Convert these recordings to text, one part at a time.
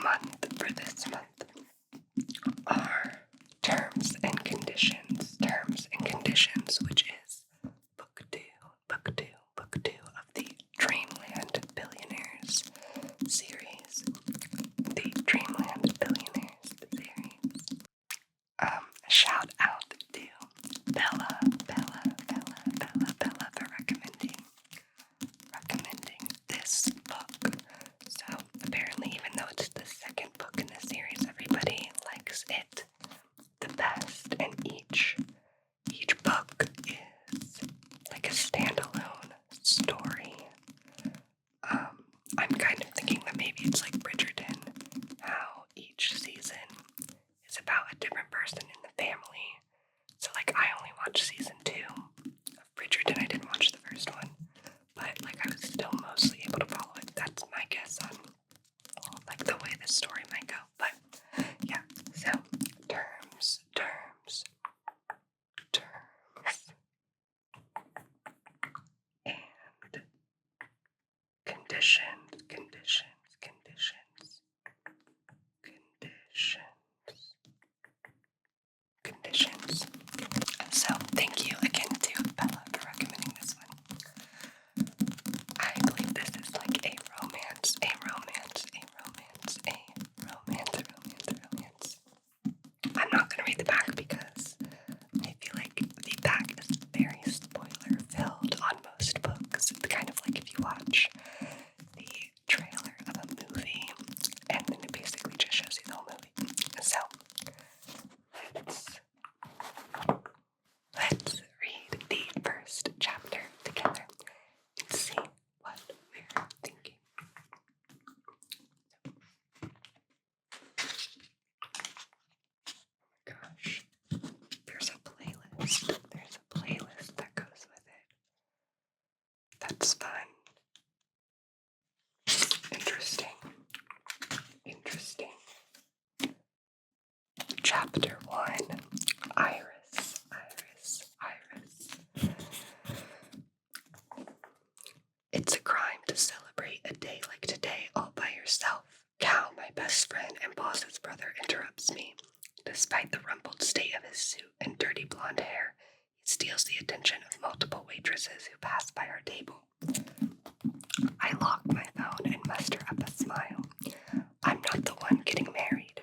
month for this month are terms and conditions. Terms and conditions, which is book two of the Dreamland Billionaires series. The Dreamland Billionaires series. Shout out to Bella for recommending this book. So apparently, even though it's the second book in the series, everybody likes it the best, and each book is like a standalone story. I'm kind of thinking that maybe it's like Bridgerton, how each season is about a different person in the family. So like I only watched season 2 of Bridgerton. I didn't watch the first one, but like I was still mostly able to follow it. That's my guess on like the way the story might go. But yeah, so terms. And conditions. So thank you again to Bella for recommending this one. I believe this is like a romance. I'm not going to read the back because I feel like the back is very spoiler filled on most books. It's kind of like if you watch the trailer of a movie and then it basically just shows you the whole movie. So let's read the first chapter together and see what we're thinking. Gosh, there's a playlist that goes with it. That's fun. Interesting. Chapter 1. Iris. It's a crime to celebrate a day like today all by yourself. Cal, my best friend and boss's brother, interrupts me. Despite the rumpled state of his suit and dirty blonde hair, he steals the attention of multiple waitresses who pass by our table. I lock my phone and muster up a smile. I'm not the one getting married.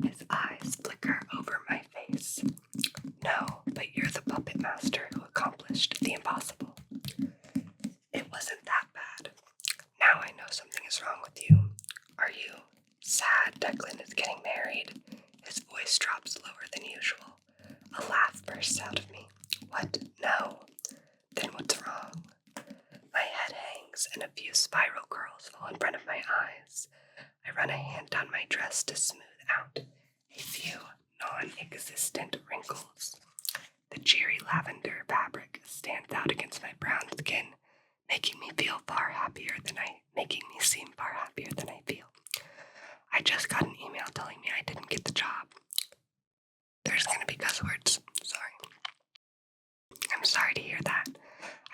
His eyes flicker over my face. No, but you're the puppet master who accomplished the impossible. It wasn't that bad. Now I know something is wrong with you. Are you sad Declan is getting married? His voice drops lower than usual. A laugh bursts out of me. What? No. Then what's wrong? My head hangs and a few spiral curls fall in front of my eyes. I run a hand down my dress to smooth out a few non-existent wrinkles. The cheery lavender fabric stands out against my brown skin, making me seem far happier than I feel. I just got an email telling me I didn't get the job. There's gonna be cuss words. Sorry. I'm sorry to hear that.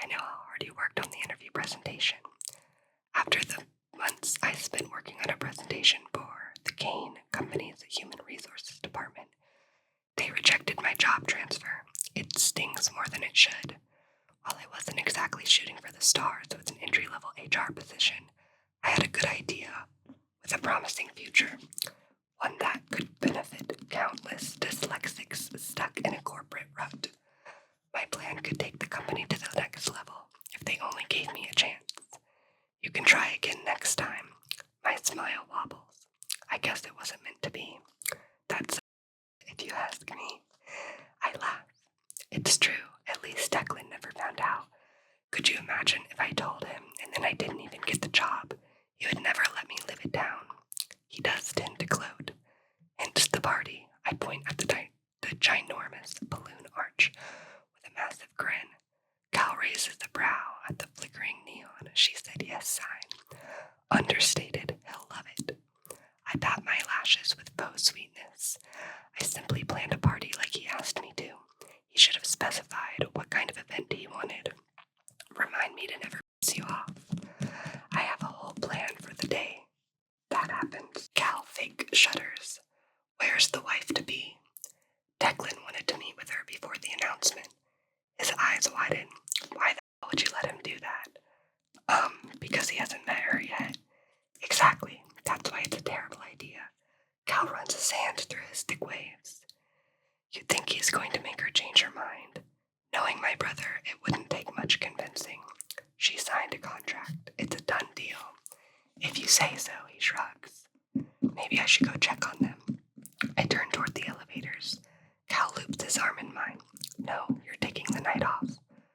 I know how hard you worked on the interview presentation. After the months I spent working on a presentation for the Kane Company's Human Resources Department, they rejected my job transfer. It stings more than it should. While I wasn't exactly shooting for the stars with an entry-level HR position, I had a good idea with a promising future, one that could benefit countless dyslexics stuck in a corporate rut. My plan could take the company to the next level if they only gave me a chance. You can try again next time. My smile wobbles. I guess it wasn't meant to be. That's if you ask me. I laugh. It's true. At least Declan never found out. Could you imagine if I told him and then I didn't even get the job? He would never let me live it down. He does tend to gloat. Hence the party. I point at the ginormous balloon arch with a massive grin. Cal raises a brow at the flickering neon she said yes sign. Understated, he'll love it. I pat my lashes with faux sweetness. I simply planned a party like he asked me to. He should have specified what kind of event he wanted. Remind me to never piss you off. I have a whole plan for the day. That happens. Cal sand through his thick waves. You'd think he's going to make her change her mind. Knowing my brother, it wouldn't take much convincing. She signed a contract. It's a done deal. If you say so, he shrugs. Maybe I should go check on them. I turn toward the elevators. Cal loops his arm in mine. No, you're taking the night off.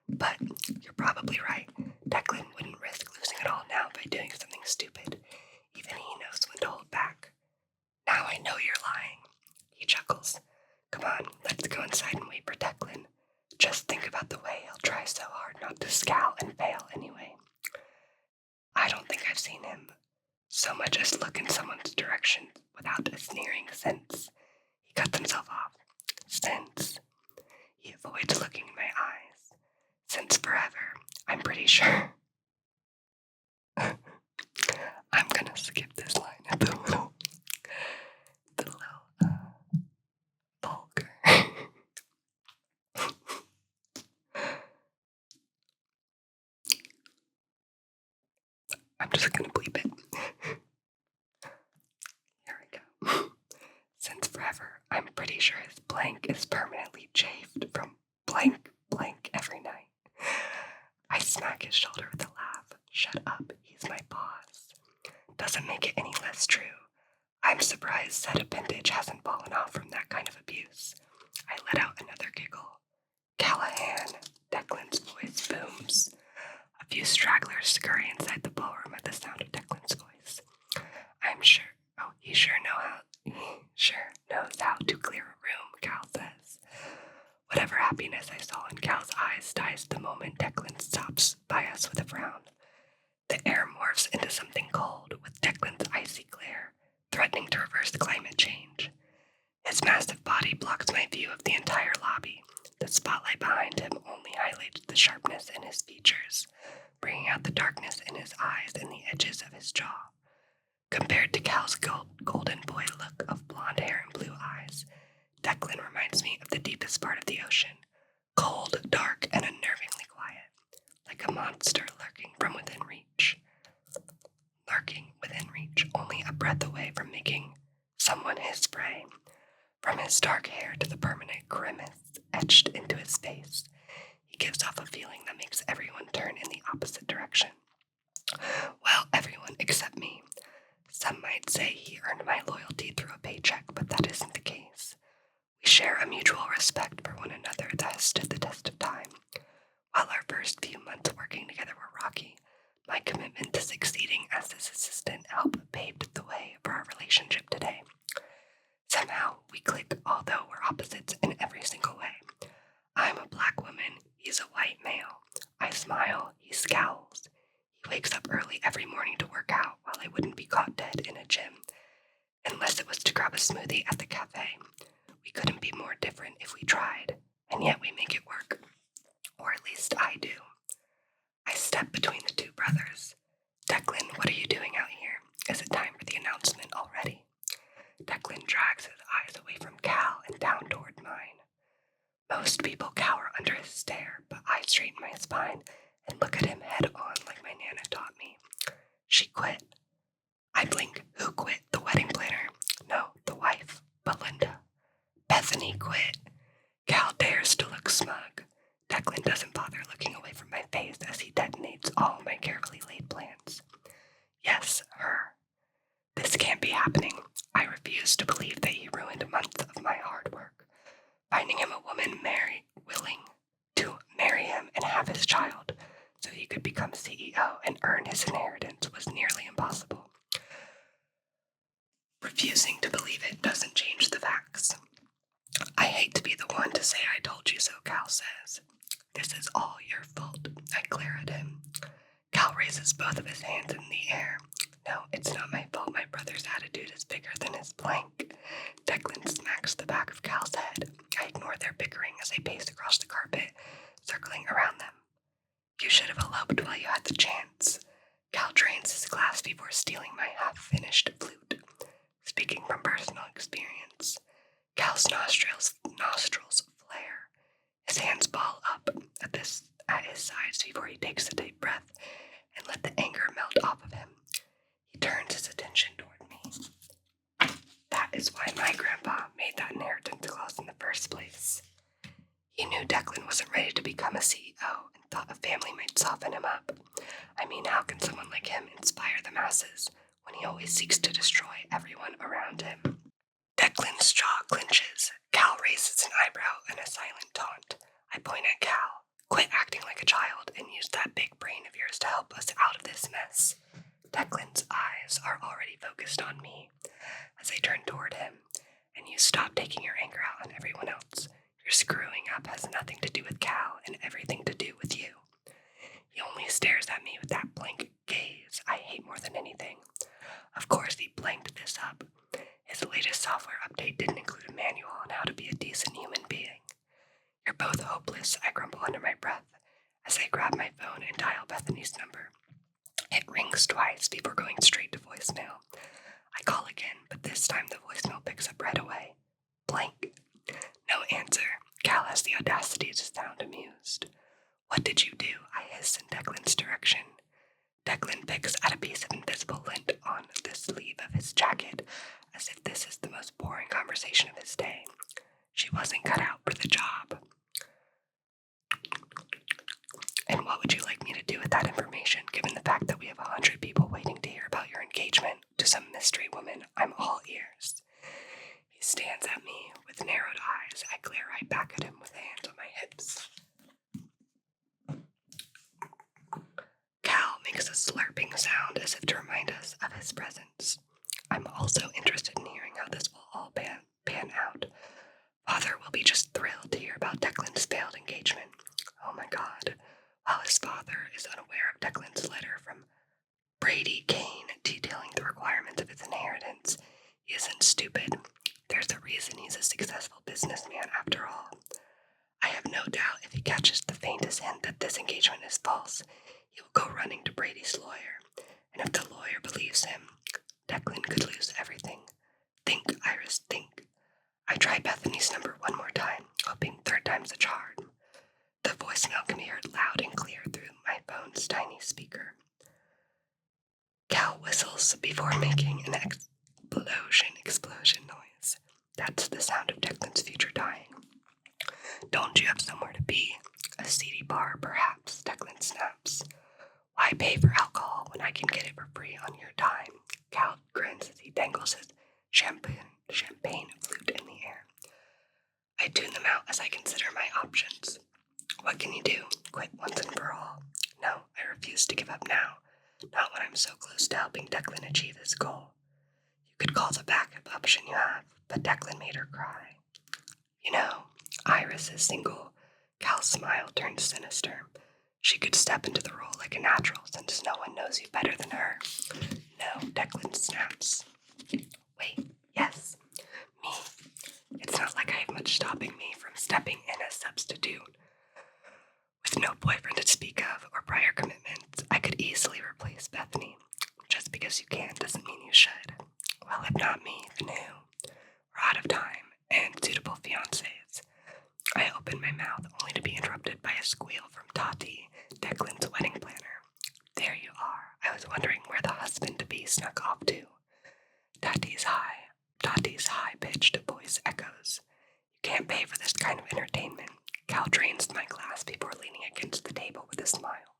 But you're probably right. Declan wouldn't risk losing it all now by doing something stupid. Even he knows when to hold back. Now I know you're lying. He chuckles. Come on, let's go inside and wait for Declan. Just think about the way he'll try so hard not to scowl and fail anyway. I don't think I've seen him so much as look in someone's direction without a sneering sense. He cuts himself off. Since. He avoids looking in my eyes. Since forever, I'm pretty sure. I'm gonna skip this line. It's a little vulgar. I'm just gonna bleep it. Here we go. Since forever, I'm pretty sure his blank is permanently chafed from blank every night. I smack his shoulder with a laugh. Shut up, he's my boss. Doesn't make it any less true. I'm surprised said appendage hasn't fallen off from that kind of abuse. I let out another giggle. Callahan, Declan's voice booms. A few stragglers scurry inside the ballroom at the sound of Declan's voice. He sure knows how to clear a room, Cal says. Whatever happiness I saw in Cal's eyes dies the moment Declan stops by us with a frown. The air morphs into something cold, with Declan's icy glare, threatening to reverse climate change. His massive body blocks my view of the entire lobby. The spotlight behind him only highlights the sharpness in his features, bringing out the darkness in his eyes and the edges of his jaw. Compared to Cal's golden boy look of blonde hair and blue eyes, Declan reminds me of the deepest part of the ocean, cold, dark, and unnervingly quiet, like a monster lurking within reach, only a breath away from making someone his prey. From his dark hair to the permanent grimace etched into his face, he gives off a feeling that makes everyone turn in the opposite direction. Well, everyone except me. Some might say he earned my loyalty through a paycheck, but that isn't the case. We share a mutual respect for one another that has stood the test of time. While our first few months working together were rocky, my commitment to succeeding as his assistant helped paved the way for our relationship today. Somehow, we click, although we're opposites in every single way. I'm a black woman, he's a white male. I smile, he scowls. He wakes up early every morning to work out while I wouldn't be caught dead in a gym, unless it was to grab a smoothie at the cafe. We couldn't be more different if we tried, and yet we make it work. Or at least I do. I step between the two brothers. Declan, what are you doing out here? Is it time for the announcement already? Declan drags his eyes away from Cal and down toward mine. Most people cower under his stare, but I straighten my spine and look at him head on like my Nana taught me. She quit. I blink. Who quit? The wedding planner? No, the wife, Belinda. Bethany quit. Cal dares to look smug. Declan doesn't bother looking away from my face as he detonates all my carefully laid plans. Yes, her. This can't be happening. I refuse to believe that he ruined months of my hard work. Finding him a woman willing to marry him and have his child so he could become CEO and earn his inheritance was nearly impossible. Refusing to believe it doesn't change the facts. I hate to be the one to say I told you so, Cal says. This is all your fault, I glare at him. Cal raises both of his hands in the air. No, it's not my fault. My brother's attitude is bigger than his blank. Declan smacks the back of Cal's head. I ignore their bickering as I pace across the carpet, circling around them. You should have eloped while you had the chance. Cal drains his glass before stealing my half-finished flute. Speaking from personal experience, Cal's nostrils flare. His hands ball up at his sides before he takes a deep breath and let the anger melt off of him. He turns his attention toward me. That is why my first place. He knew Declan wasn't ready to become a CEO and thought a family might soften him up. I mean, how can someone like him inspire the masses when he always seeks to destroy everyone around him? Declan's jaw clenches. Cal raises an eyebrow in a silent taunt. I point at Cal. Quit acting like a child and use that big brain of yours to help us out of this mess. Declan's eyes are already focused on me as I turn toward him, and you stop taking your anger out on everyone else. Your screwing up has nothing to do with Cal and everything to do with you. He only stares at me with that blank gaze I hate more than anything. Of course he blanked this up. His latest software update didn't include a manual on how to be a decent human being. You're both hopeless, I grumble under my breath as I grab my phone and dial Bethany's number. It rings twice before going straight to voicemail. I call again, but this time the voicemail picks up right away. Blank. No answer. Cal has the audacity to sound amused. What did you do? I hiss in Declan's direction. Declan picks at a piece of invisible lint on the sleeve of his jacket, as if this is the most boring conversation of his day. She wasn't cut out for the job. And what would you like me to do with that information, given the fact that we have 100 people waiting to hear about your engagement to some mystery woman? I'm all ears. He stands at me with narrowed eyes. I glare right back at him with hands on my hips. Cal makes a slurping sound as if to remind us of his presence. I'm also interested in hearing how this will all pan out. Father will be just thrilled to hear about Declan's failed engagement. Oh my God. While his father is unaware of Declan's letter from Brady Kane detailing the requirements of his inheritance, he isn't stupid. There's a reason he's a successful businessman after all. I have no doubt if he catches the faintest hint that this engagement is false, he will go running to Brady's lawyer. And if the lawyer believes him, Declan could lose everything. Think, Iris, think. I try Bethany's number one more time, hoping third time's a charm. The voicemail can be heard loud and clear through my phone's tiny speaker. Cal whistles before making an explosion noise. That's the sound of Declan's future dying. Don't you have somewhere to be? A seedy bar, perhaps, Declan snaps. Why pay for alcohol when I can get it for free on your dime? Cal grins as he dangles his champagne flute in the air. I tune them out as I consider my options. What can you do? Quit once and for all? No, I refuse to give up now. Not when I'm so close to helping Declan achieve his goal. You could call the backup option you have, but Declan made her cry. You know, Iris is single. Cal's smile turned sinister. She could step into the role like a natural since no one knows you better than her. No, Declan snaps. Wait, yes, me. It's not like I have much stopping me from stepping in as substitute. With no boyfriend to speak of or prior commitments, I could easily replace Bethany. Just because you can doesn't mean you should. Well, if not me, then who? We're out of time and suitable fiancés. I open my mouth only to be interrupted by a squeal from Tati, Declan's wedding planner. There you are. I was wondering where the husband-to-be snuck off to. Tati's high-pitched voice echoes. You can't pay for this kind of entertainment. Cal drains my glass before leaning against the table with a smile.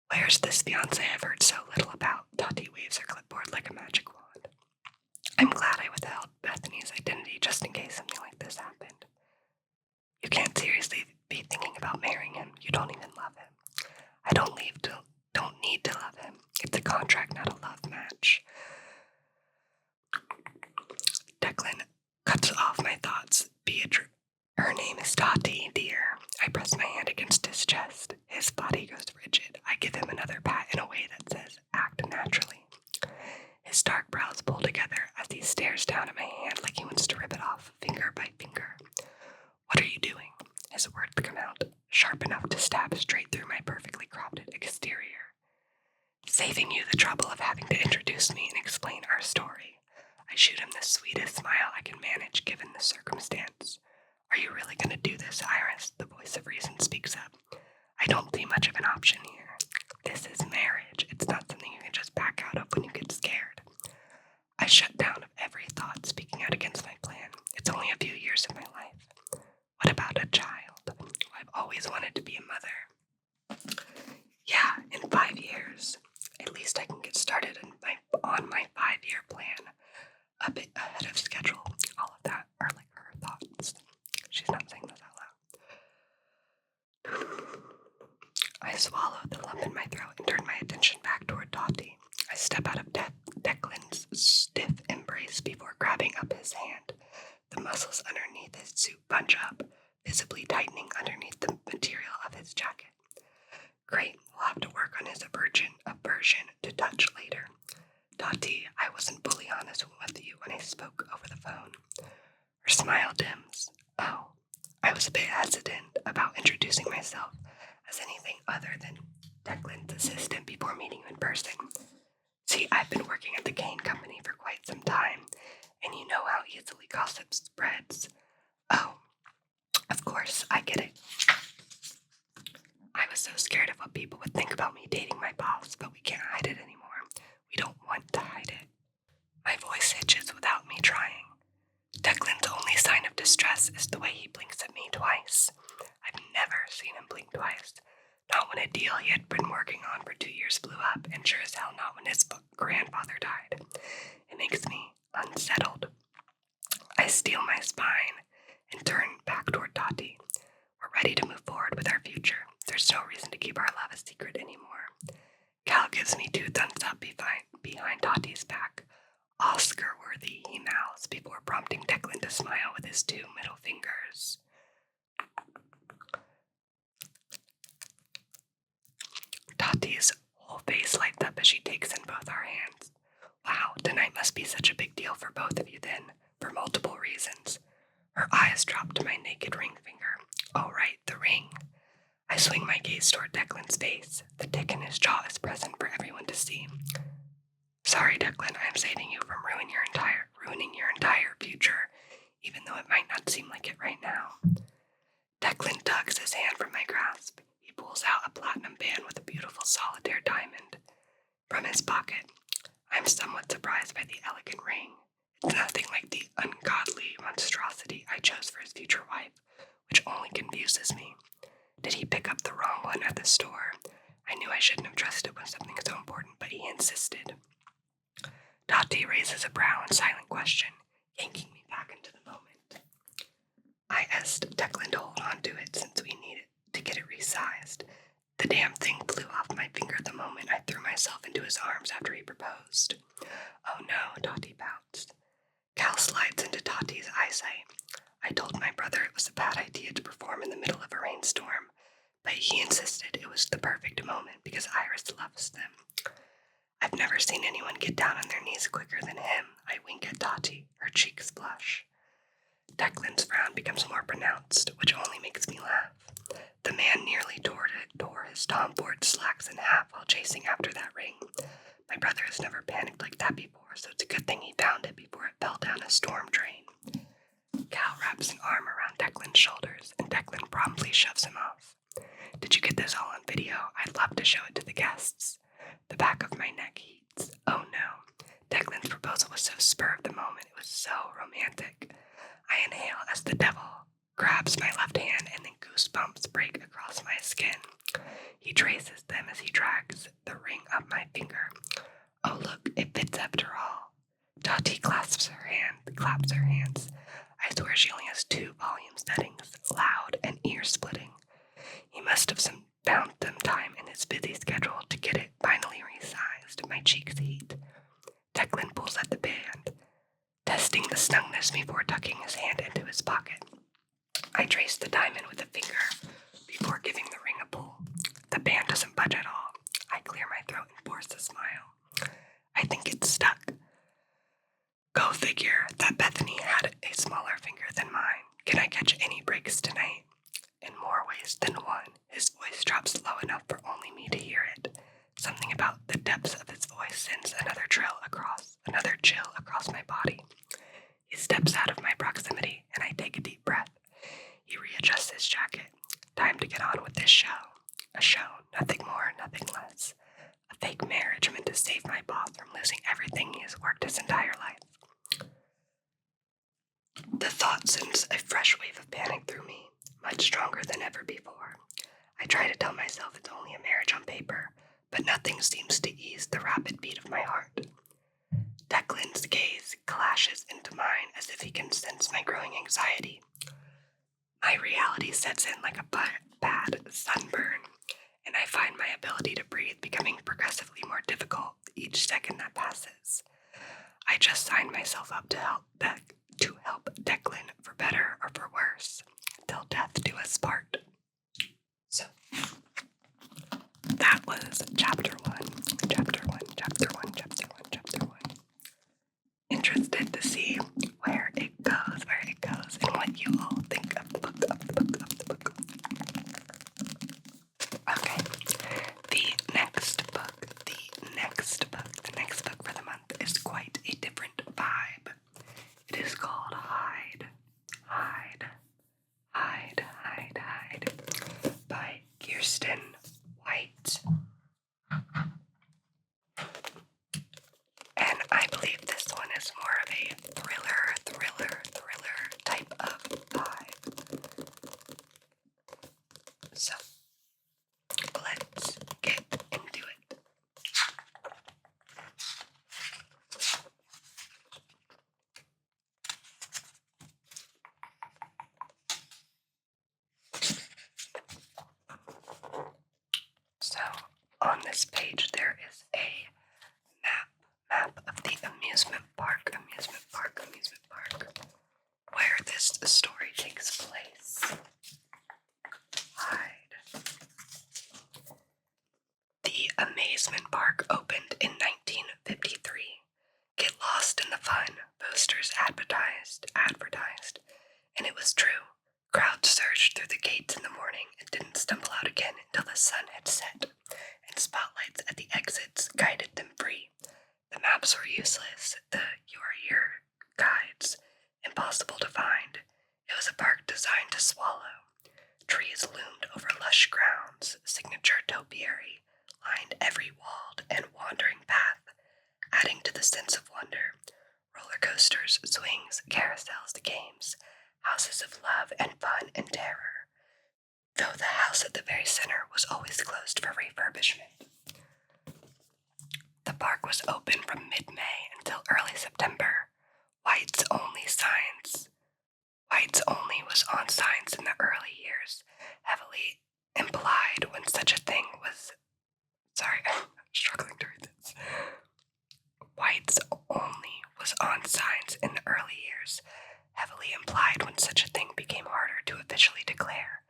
Where's this fiancé I've heard so little about? Tati waves her clipboard like a magic wand. I'm glad I withheld Bethany's identity just in case something like this happened. You can't seriously be thinking about marrying him. You don't even love him. I don't need to love him. It's a contract, not a love match. Declan cuts off my thoughts. Her name is Tati, dear. I press my hand against his chest. His body goes rigid. I give him another pat in a way that says, act naturally. His dark brows pull together as he stares down at my hand like he wants to rip it off finger by finger. What are you doing? His words come out, sharp enough to stab straight through my perfectly cropped exterior. Saving you the trouble of having to introduce me and explain our story. I shoot him the sweetest smile I can manage given the circumstance. Are you really going to do this, Iris? The voice of reason speaks up. I don't see much of an option here. This is marriage. It's not something you can just back out suit bunch up, visibly tightening underneath the material of his jacket. Great, we'll have to work on his aversion to touch later. Dottie, I wasn't fully honest with you when I spoke over the phone. Her smile dims. Oh, I was a bit hesitant about introducing myself as anything other than Declan's assistant before meeting you in person. See, I've been working at the cane company for quite some time, and you know how easily gossip spreads. Oh, of course, I get it. I was so scared of what people would think about me dating my boss, but we can't hide it anymore. We don't want to hide it. My voice hitches without me trying. Declan's only sign of distress is the way he blinks at me twice. I've never seen him blink twice. Not when a deal he had been working on for 2 years blew up, and sure as hell not when his grandfather died. It makes me unsettled. I steel my spine and turn back toward Dottie. We're ready to move forward with our future. There's no reason to keep our love a secret anymore. Cal gives me 2 thumbs up behind Dottie's back. Oscar-worthy, he mouths before prompting Declan to smile with his 2 middle fingers. Dottie's whole face lights up as she takes in both our hands. Wow, tonight must be such a big deal for both of you then, for multiple reasons. Her eyes drop to my naked ring finger. Oh right, the ring. I swing my gaze toward Declan's face. The tick in his jaw is present for everyone to see. Sorry, Declan, I'm saving you from ruining your entire future, even though it might not seem like it right now. Declan tugs his hand from my grasp. He pulls out a platinum band with a beautiful solitaire diamond from his pocket. I'm somewhat surprised by the elegant ring. It's nothing like the ungodly monstrosity I chose for his future wife, which only confuses me. Did he pick up the wrong one at the store? I knew I shouldn't have trusted with something so important, but he insisted. Dottie raises a brow in silent question, yanking me back into the moment. I asked Declan to hold on to it since we needed to get it resized. The damn thing flew off my finger the moment I threw myself into his arms after he proposed. Oh no, Dottie pouts. Cal slides into Dottie's eyesight. I told my brother it was a bad idea to perform in the middle of a rainstorm, but he insisted it was the perfect moment because Iris loves them. I've never seen anyone get down on their knees quicker than him. I wink at Dottie. Her cheeks blush. Declan's frown becomes more pronounced, which only makes me laugh. The man nearly tore his Tom Ford slacks in half while chasing after that ring. My brother has never panicked like that before, so it's a good thing he found it before it fell down a storm drain. Cal wraps an arm around Declan's shoulders, and Declan promptly shoves him off. Did you get this all on video? I'd love to show it to the guests. The back of my neck heats. Oh no. Declan's proposal was so spur of the moment. It was so romantic. I inhale as the devil grabs my left hand and then goosebumps break across my skin. He traces them as he drags the ring up my finger. Oh look, it fits after all. Dottie claps her hands. I swear she only has 2 volume settings, loud and ear-splitting. He must have found some time in his busy schedule to get it finally resized. My cheeks heat. Declan pulls at the band, testing the snugness before tucking his hand into his pocket. I trace the diamond with a finger before giving the ring a pull. The band doesn't budge at all. I clear my throat and force a smile. I think it's stuck. Go figure that Bethany had a smaller finger than mine. Can I catch any breaks tonight? In more ways than one, his voice drops low enough for only me to hear it. Something about the depths of his voice sends another chill across my body. He steps out of my proximity, and I take a deep breath. He readjusts his jacket. Time to get on with this show. A show, nothing more, nothing less. A fake marriage meant to save my boss from losing everything he has worked his entire life. The thought sends a fresh wave of panic through me, much stronger than ever before. I try to tell myself it's only a marriage on paper, but nothing seems to ease the rapid beat of my heart. Declan's gaze clashes into mine as if he can sense my growing anxiety. My reality sets in like a bad sunburn, and I find my ability to breathe becoming progressively more difficult each second that passes. I just signed myself up to help to help Declan for better or for worse, till death do us part. So, that was chapter 1. Chapter 1, chapter 1, chapter 1, chapter 1. Interested to see where it goes, and what you all think of the book, Okay, the next book for the month is quite a different vibe. It is called Hide by Kiersten White. And I believe this one is more of a thriller type of vibe. So, let's get into it. So, on this page there is a map of the amusement park, where this story takes place. Hide. The amusement park opened in 1953. Get lost in the fun, posters advertised, and it was true. Crowds surged through the gates in the morning and didn't stumble out again until the sun had set, and spotlights at the exits guided them free. The maps were useless, the "you're here" guides impossible to find. It was a park designed to swallow. Trees loomed over lush grounds, signature topiary lined every walled and wandering path, adding to the sense of wonder. Roller coasters, swings, carousels, games, houses of love and fun and terror, though the house at the very center was always closed for refurbishment. The park was open from mid-May until early September. White's only was on signs in the early years, heavily implied when such a thing was. Sorry, I'm struggling to read this. White's only was on signs in the early years, heavily implied when such a thing became harder to officially declare,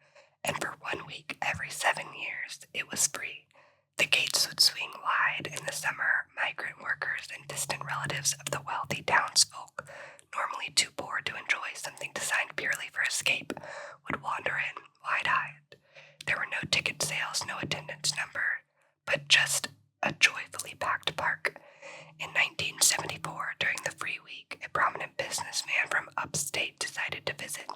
and for 1 week every 7 years it was free. The gates would swing wide in the summer. Migrant workers and distant relatives of the wealthy townsfolk, normally too poor to enjoy something designed purely for escape, would wander in wide-eyed. There were no ticket sales, no attendance number, but just a joyfully packed park. In 1974, during the free week, a prominent businessman from upstate decided to visit.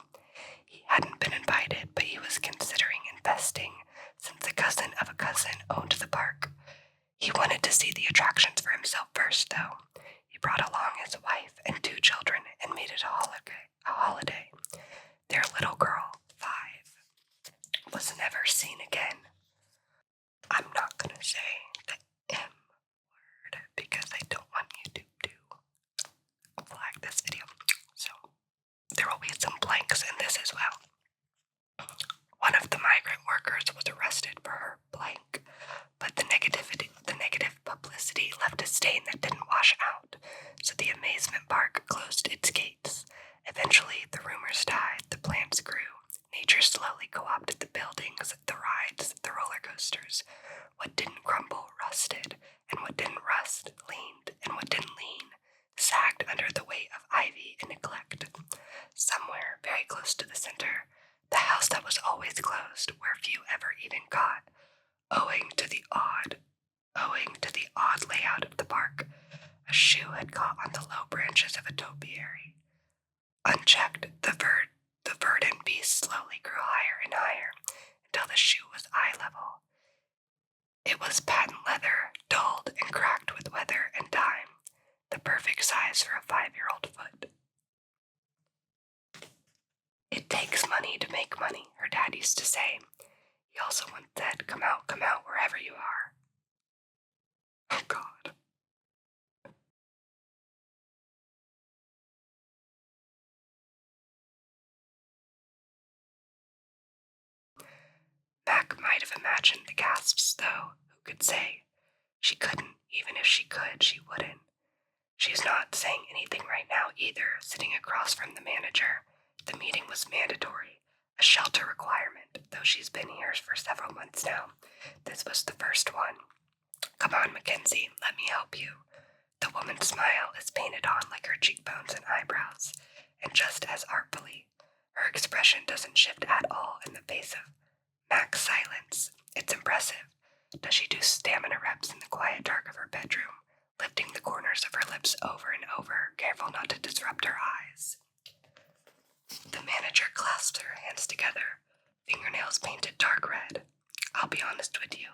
He hadn't been invited, but he was considering investing, since a cousin of a cousin owned the park. He wanted to see the attractions for himself first, though. He brought along his wife and 2 children and made it a holiday. Their little girl, 5, was never seen again. I'm not gonna say the M word because I don't want YouTube to flag this video. So there will be some blanks in this as well. One of the migrant workers was arrested for her blank, but the negative publicity left a stain that didn't wash out, so the amusement park closed its gates. Eventually, the rumors died, the plants grew. Nature slowly co-opted the buildings, the rides, the roller coasters. What didn't crumble rusted, and what didn't rust leaned, and what didn't lean sagged under the weight of ivy and neglect. Somewhere, very close to the center, the house that was always closed, where few ever even got, owing to the odd layout of the park, a shoe had caught on the low branches of a topiary. Unchecked, the verdant beast slowly grew higher and higher until the shoe was eye level. It was patent leather, dulled and cracked with weather and time, the perfect size for a 5-year-old foot. It takes money to make money, her dad used to say. He also once said, come out wherever you are. Oh God. Mac might have imagined the gasps, though. Who could say? She couldn't. Even if she could, she wouldn't. She's not saying anything right now either, sitting across from the manager. The meeting was mandatory, a shelter requirement, though she's been here for several months now. This was the first one. Come on, Mackenzie, let me help you. The woman's smile is painted on like her cheekbones and eyebrows, and just as artfully, her expression doesn't shift at all in the face of Mac's silence. It's impressive. Does she do stamina reps in the quiet dark of her bedroom, lifting the corners of her lips over and over, careful not to disrupt her eyes? The manager clasps her hands together, fingernails painted dark red. I'll be honest with you.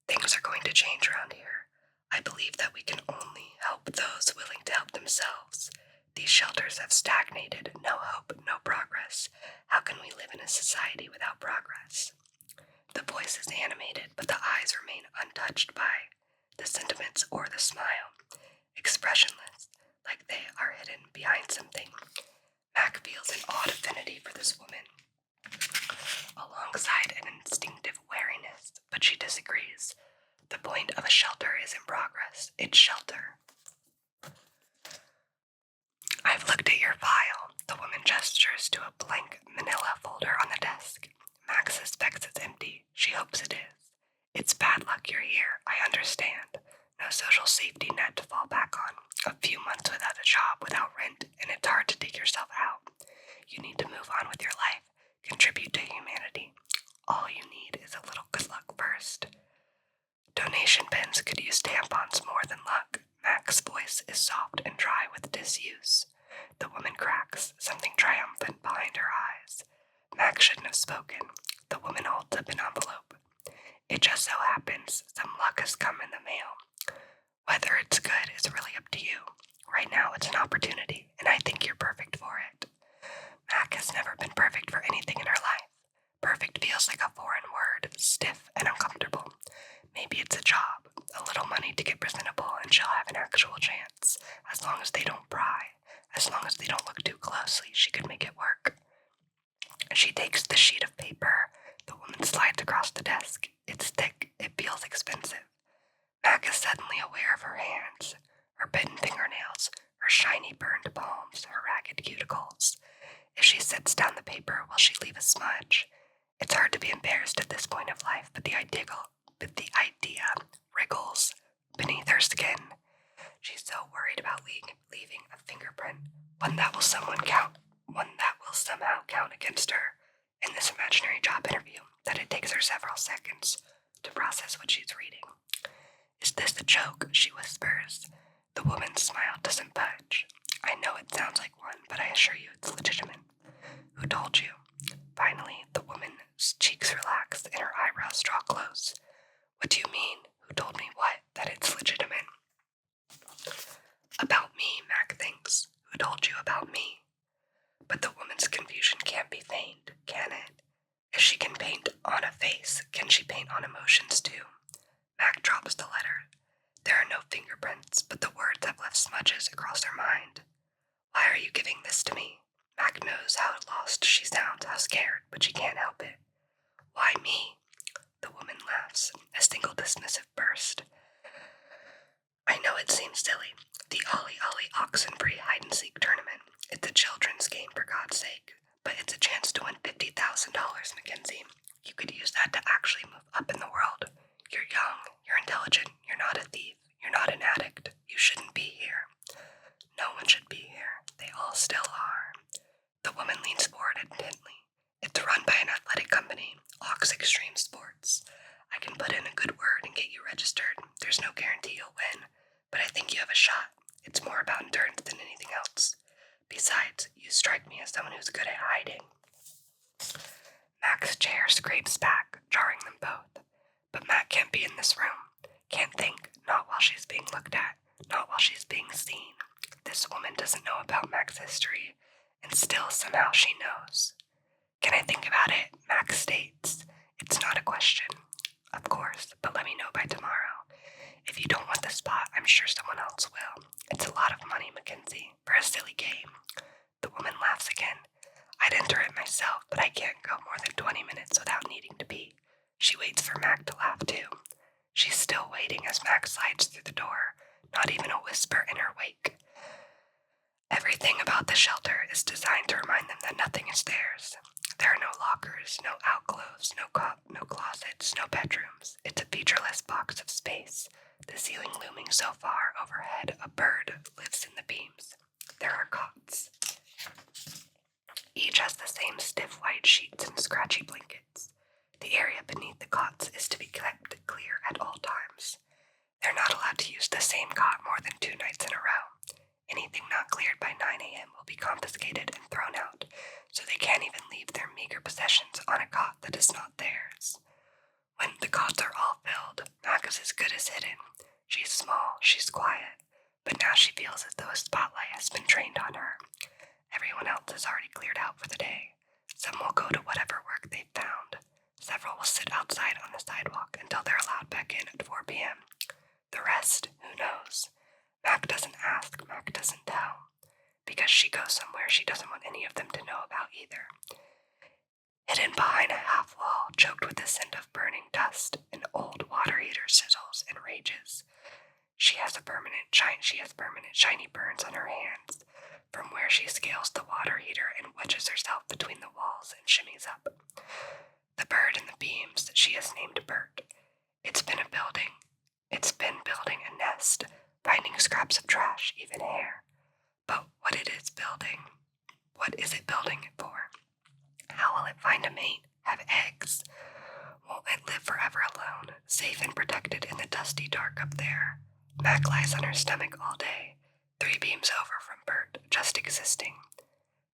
Things are going to change around here. I believe that we can only help those willing to help themselves. These shelters have stagnated. No hope, no progress. How can we live in a society without progress? The voice is animated, but the eyes remain untouched by the sentiments or the smile, expressionless, like they are hidden behind something. Mac feels an odd affinity for this woman, alongside an instinctive wariness, but she disagrees. The point of a shelter isn't progress, it's shelter. I've looked at your file. The woman gestures to a blank manila folder on the desk. Max suspects it's empty. She hopes it is. It's bad luck you're here, I understand. No social safety net to fall back on. A few months without a job, without rent, and it's hard to dig yourself out. You need to move on with your life, contribute to humanity. All you need is a little good luck first. Donation bins could use tampons more than luck. Mac's voice is soft and dry with disuse. The woman cracks, something triumphant behind her eyes. Mac shouldn't have spoken. The woman holds up an envelope. It just so happens some luck has come in the mail. Whether it's good is really up to you. Right now it's an opportunity, and I think you're perfect for it. Mac has never been perfect for anything in her life. Perfect feels like a foreign word, stiff and uncomfortable. Maybe it's a job, a little money to get presentable, and she'll have an actual chance. As long as they don't pry, as long as they don't look too closely, she could make it work. She takes the sheet of paper. The woman slides across the desk. It's thick. It feels expensive. Mac is suddenly aware of her hands, her bitten fingernails, her shiny burned palms, her ragged cuticles. If she sets down the paper, will she leave a smudge? It's hard to be embarrassed at this point of life, but the idea wriggles beneath her skin. She's so worried about leaving a fingerprint, one that will somehow count against her in this imaginary job interview, that it takes her several seconds to process what she's reading. Is this a joke? She whispers. The woman's smile doesn't budge. I know it sounds like one, but I assure you it's legitimate. Who told you? Finally, the woman's cheeks relax and her eyebrows draw close. What do you mean? Who told me what? That it's legitimate? About me, Mac thinks. Who told you about me? But the woman's confusion can't be feigned, can it? If she can paint on a face, can she paint on emotions too? Mac drops the letter. There are no fingerprints, but the words have left smudges across her mind. Why are you giving this to me? Mac knows how lost she sounds, how scared, but she can't help it. Why me? The woman laughs, a single dismissive burst. I know it seems silly. The Ollie Ollie Oxenfree hide-and-seek tournament. It's a children's game, for God's sake. But it's a chance to win $50,000, Mackenzie. You could use that to actually move up in the world. You're young, you're intelligent, you're not a thief, you're not an addict. You shouldn't be here. No one should be here. They all still are. The woman leans forward intently. It's run by an athletic company, Ox Extreme Sports. I can put in a good word and get you registered. There's no guarantee you'll win, but I think you have a shot. It's more about endurance than anything else. Besides, you strike me as someone who's good at hiding. Mac's chair scrapes back, jarring them both. But Mac can't be in this room. Can't think, not while she's being looked at, not while she's being seen. This woman doesn't know about Mac's history, and still somehow she knows. Can I think about it? Mac states. It's not a question. Of course, but let me know by tomorrow. If you don't want the spot, I'm sure someone else will. It's a lot of money, Mackenzie, for a silly game. The woman laughs again. I'd enter it myself, but I can't go more than 20 minutes without needing to pee. She waits for Mac to laugh too. She's still waiting as Mac slides through the door, not even a whisper in her wake. Everything about the shelter is designed to remind them that nothing is theirs. There are no lockers, no alcoves, no closets, no bedrooms. It's a featureless box of space, the ceiling looming so far overhead a bird lives in the beams. There are cots. Each has the same stiff white sheets and scratchy blankets. The area beneath the cots is to be kept clear at all times. They're not allowed to use the same cot more than 2 nights in a row. Anything not cleared by 9 a.m. will be confiscated and thrown out, so they can't even leave their meager possessions on a cot that is not theirs. When the cots are all filled, Mac is as good as hidden. She's small, she's quiet, but now she feels as though a spotlight has been trained on her. Everyone else has already cleared out for the day. Some will go to whatever work they've found. Several will sit outside on the sidewalk until they're allowed back in at 4 p.m. The rest, who knows? Mac doesn't ask, Mac doesn't tell, because she goes somewhere she doesn't want any of them to know about either. Hidden behind a half wall, choked with the scent of burning dust, an old water heater sizzles and rages. She has permanent shiny burns on her hands from where she scales the water heater and wedges herself between the walls and shimmies up. The bird in the beams she has named Bert. It's been building a nest, finding scraps of trash, even hair. But what is it building it for? How will it find a mate, have eggs? Won't it live forever alone, safe and protected in the dusty dark up there? Mac lies on her stomach all day, 3 beams over from Bert, just existing,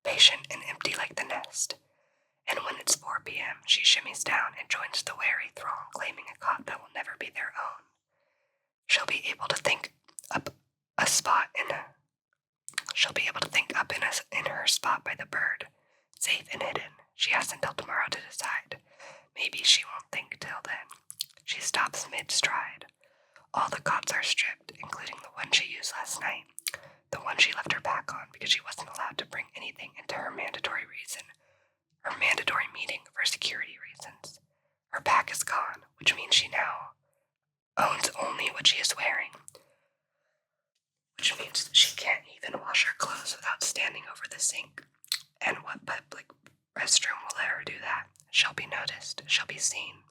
patient and empty like the nest. And when it's 4 p.m., she shimmies down and joins the wary throng, claiming a cot that will never be their own. She'll be able to think up in her spot by the bird, safe and hidden. She has until tomorrow to decide. Maybe she won't think till then. She stops mid-stride. All the cots are stripped, including the one she used last night, the one she left her pack on because she wasn't allowed to bring anything into her mandatory meeting for security reasons. Her pack is gone, which means she now owns only what she is wearing, which means she can't even wash her clothes without standing over the sink. And what public restroom will let her do that? She'll be noticed, she'll be seen.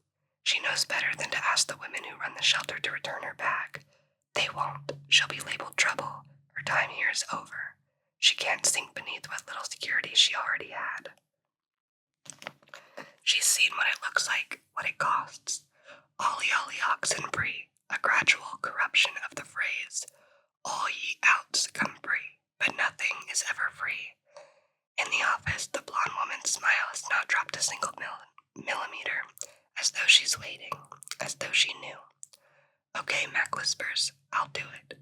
She knows better than to ask the women who run the shelter to return her bag. They won't. She'll be labeled trouble. Her time here is over. She can't sink beneath what little security she already had. She's seen what it looks like, what it costs. Ollie ollie oxen brie, a gradual corruption of the phrase, all ye outs come free, but nothing is ever free. In the office, the blonde woman's smile has not dropped a single millimeter, as though she's waiting, as though she knew. Okay, Mac whispers, I'll do it.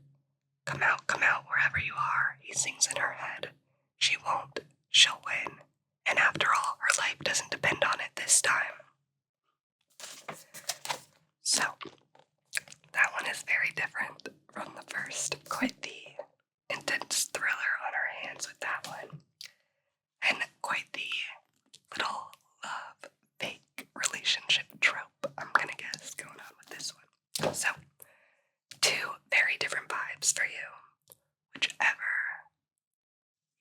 Come out, wherever you are, he sings in her head. She won't, she'll win. And after all, her life doesn't depend on it this time. So, that one is very different from the first. Quite the intense thriller on our hands with that one. And quite the little love fake relationship trope, I'm gonna guess, going on with this one. So, 2 very different vibes for you. Whichever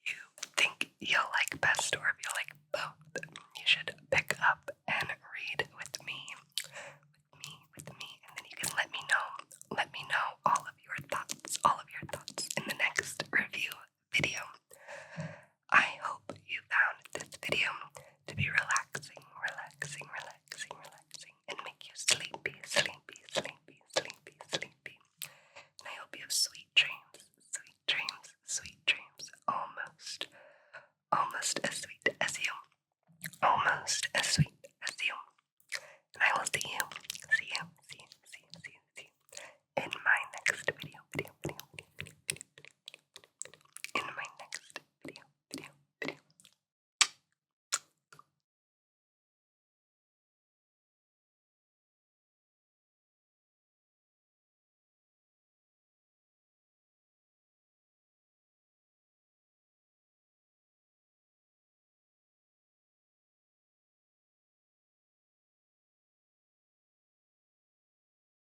you think you'll like best, or if you like both, you should pick up and read with me, and then you can let me know all of your thoughts in the next review video. I hope you found this video to be relaxing, and make you sleepy. And I hope you have sweet dreams, almost as sweet as you. Almost